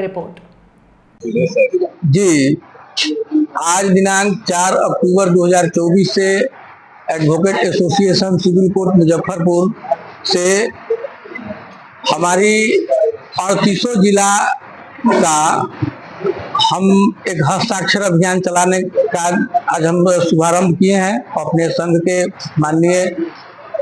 Report. जी, आज दिनांक 4 अक्टूबर 2024 से advocate association civil court Muzaffarpur से हमारी 38 जिला का हम एक हस्ताक्षर अभियान चलाने का आज हम शुभारंभ किए हैं। अपने संघ के माननीय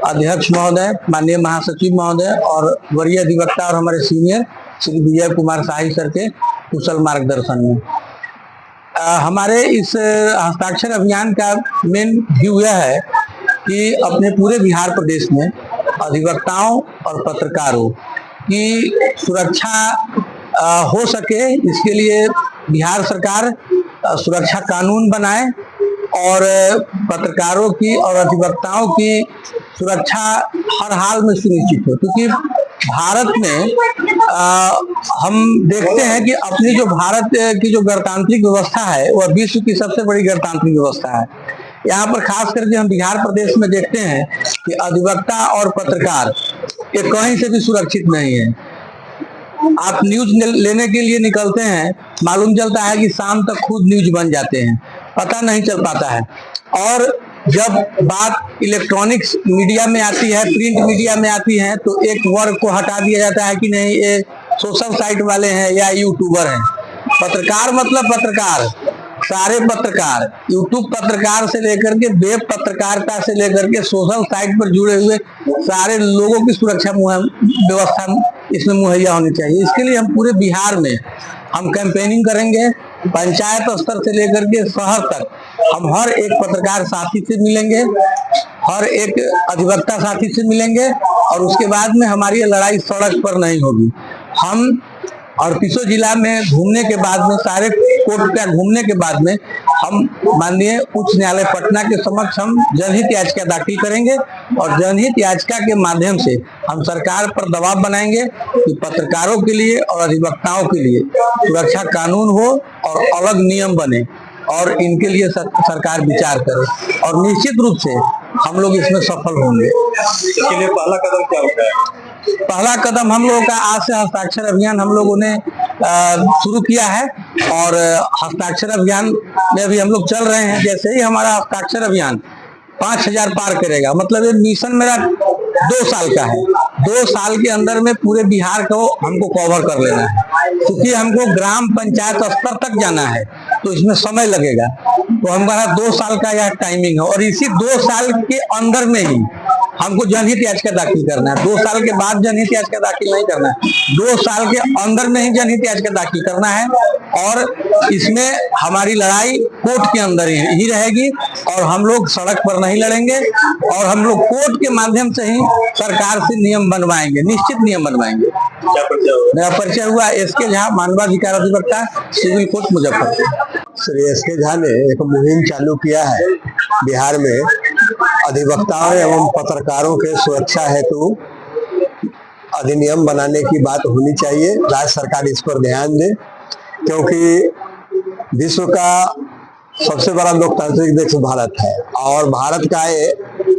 अध्यक्ष महोदय, माननीय महासचिव महोदय और वरीय अधिवक्ता और हमारे सीनियर श्री विजय कुमार शाही सर के कुशल मार्गदर्शन में हमारे इस हस्ताक्षर अभियान का मेन व्यू यह है कि अपने पूरे बिहार प्रदेश में अधिवक्ताओं और पत्रकारों की सुरक्षा हो सके, इसके लिए बिहार सरकार सुरक्षा कानून बनाए और पत्रकारों की और अधिवक्ताओं की सुरक्षा हर हाल में सुनिश्चित हो। क्योंकि भारत में हम देखते हैं कि अपनी जो भारत की जो गणतांत्रिक व्यवस्था है वह विश्व की सबसे बड़ी गणतांत्रिक व्यवस्था है। यहाँ पर खास करके हम बिहार प्रदेश में देखते हैं कि अधिवक्ता और पत्रकार ये कहीं से भी सुरक्षित नहीं है। आप न्यूज लेने के लिए निकलते हैं, मालूम चलता है कि शाम तक खुद न्यूज बन जाते हैं, पता नहीं चल पाता है। और जब बात इलेक्ट्रॉनिक्स मीडिया में आती है, प्रिंट मीडिया में आती है, तो एक वर्ग को हटा दिया जाता है कि नहीं ये सोशल साइट वाले हैं या यूट्यूबर हैं। पत्रकार मतलब पत्रकार, सारे पत्रकार, यूट्यूब पत्रकार से लेकर के वेब पत्रकारिता से लेकर के सोशल साइट पर जुड़े हुए सारे लोगों की सुरक्षा व्यवस्था इसमें मुहैया होनी चाहिए। इसके लिए हम पूरे बिहार में हम कैंपेनिंग करेंगे, पंचायत स्तर से लेकर के शहर तक हम हर एक पत्रकार साथी से मिलेंगे, हर एक अधिवक्ता साथी से मिलेंगे और उसके बाद में हमारी लड़ाई सड़क पर नहीं होगी। हम 38 जिला में घूमने के बाद में, सारे कोर्ट का घूमने के बाद में हम माननीय उच्च न्यायालय पटना के समक्ष हम जनहित याचिका दाखिल करेंगे और जनहित याचिका के माध्यम से हम सरकार पर दबाव बनाएंगे कि पत्रकारों के लिए और अधिवक्ताओं के लिए सुरक्षा कानून हो और अलग नियम बने और इनके लिए सरकार विचार करे और निश्चित रूप से हम लोग इसमें सफल होंगे। इसके लिए पहला कदम क्या होता है? पहला कदम हम लोगों का आज से हस्ताक्षर अभियान हम लोगों ने शुरू किया है और हस्ताक्षर अभियान में अभी हम लोग चल रहे हैं। जैसे ही हमारा हस्ताक्षर अभियान 5000 पार करेगा, मतलब ये मिशन मेरा 2 साल का है। 2 साल के अंदर में पूरे बिहार को हमको कवर कर लेना है। क्योंकि हमको ग्राम पंचायत स्तर तक जाना है तो इसमें समय लगेगा, तो हमारा 2 साल का यह टाइमिंग है और इसी 2 साल के अंदर में ही हमको जनहित याचिका दाखिल करना है। 2 साल के बाद जनहित याचिका दाखिल नहीं करना है, 2 साल के अंदर में ही जनहित याचिका दाखिल करना है और इसमें हमारी लड़ाई कोर्ट के अंदर ही रहेगी और हम लोग सड़क पर नहीं लड़ेंगे और हम लोग कोर्ट के माध्यम से ही सरकार से नियम बनवाएंगे, निश्चित नियम बनवाएंगे। क्या परिचय हुआ? मेरा परिचय हुआ एसके झा, मानवाधिकार अधिवक्ता, civil court Muzaffarpur. Shri S K Jha ने एक मुहिम चालू किया है बिहार में अधिवक्ताओं एवं पत्रकारों के सुरक्षा हेतु अधिनियम बनाने की बात होनी चाहिए। राज्य सरकार इस पर ध्यान दे, क्योंकि विश्व का सबसे बड़ा लोकतांत्रिक देश भारत है और भारत का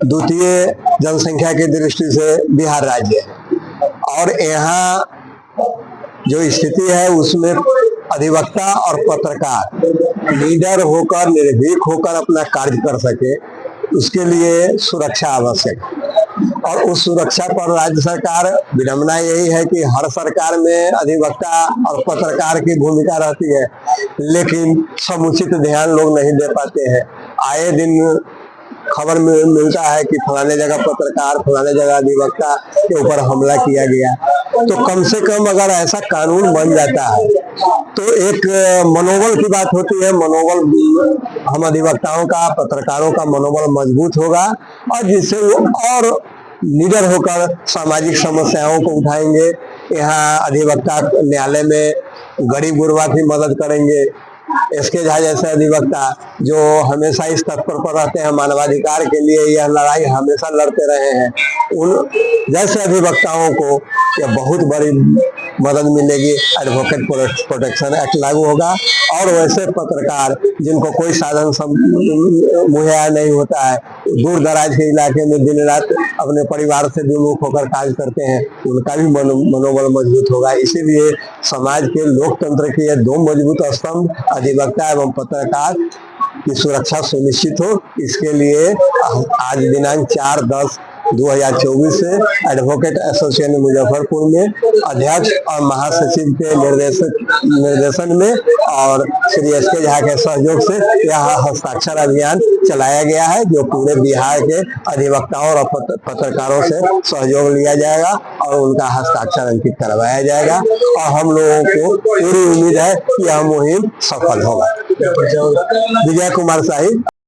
द्वितीय जनसंख्या की दृष्टि से बिहार राज्य है और यहाँ जो स्थिति है उसमें अधिवक्ता और पत्रकार निडर होकर, निर्भीक होकर अपना कार्य कर सके, उसके लिए सुरक्षा आवश्यक है। और उस सुरक्षा पर राज्य सरकार, विडंबना यही है कि हर सरकार में अधिवक्ता और पत्रकार की भूमिका रहती है, लेकिन समुचित ध्यान लोग नहीं दे पाते हैं। आए दिन खबर मिलता है कि फलाने जगह पत्रकार, फलाने जगह अधिवक्ता के ऊपर हमला किया गया। तो कम से कम अगर ऐसा कानून बन जाता है तो एक मनोबल की बात होती है, मनोबल हम अधिवक्ताओं का, पत्रकारों का मनोबल मजबूत होगा और जिससे वो और निडर होकर सामाजिक समस्याओं को उठाएंगे। यहाँ अधिवक्ता न्यायालय में गरीब गुरबा की मदद करेंगे, एसके झा जैसे अधिवक्ता जो हमेशा इस तत्पर पर रहते हैं, मानवाधिकार के लिए यह लड़ाई हमेशा लड़ते रहे हैं, उन जैसे अधिवक्ताओं को यह बहुत बड़ी मदद मिलेगी। एडवोकेट प्रोटेक्शन एक्ट लागू होगा और वैसे पत्रकार जिनको कोई साधन मुहैया नहीं होता है, दूर दराज के इलाके में दिन रात अपने परिवार से विमुख होकर कार्य करते हैं, उनका भी मनोबल मजबूत होगा। इसीलिए समाज के लोकतंत्र के दो मजबूत स्तंभ अधिवक्ता एवं पत्रकार की सुरक्षा सुनिश्चित हो, इसके लिए आज दिनांक 4/10/2024 से एडवोकेट एसोसिएशन मुजफ्फरपुर में अध्यक्ष और महासचिव के निर्देशन में और श्री एसके झा के सहयोग से यह हस्ताक्षर अभियान चलाया गया है, जो पूरे बिहार के अधिवक्ताओं और पत्रकारों से सहयोग लिया जाएगा और उनका हस्ताक्षर अंकित करवाया जाएगा और हम लोगों को पूरी उम्मीद है कि यह मुहिम सफल होगा। विजय कुमार साहिब।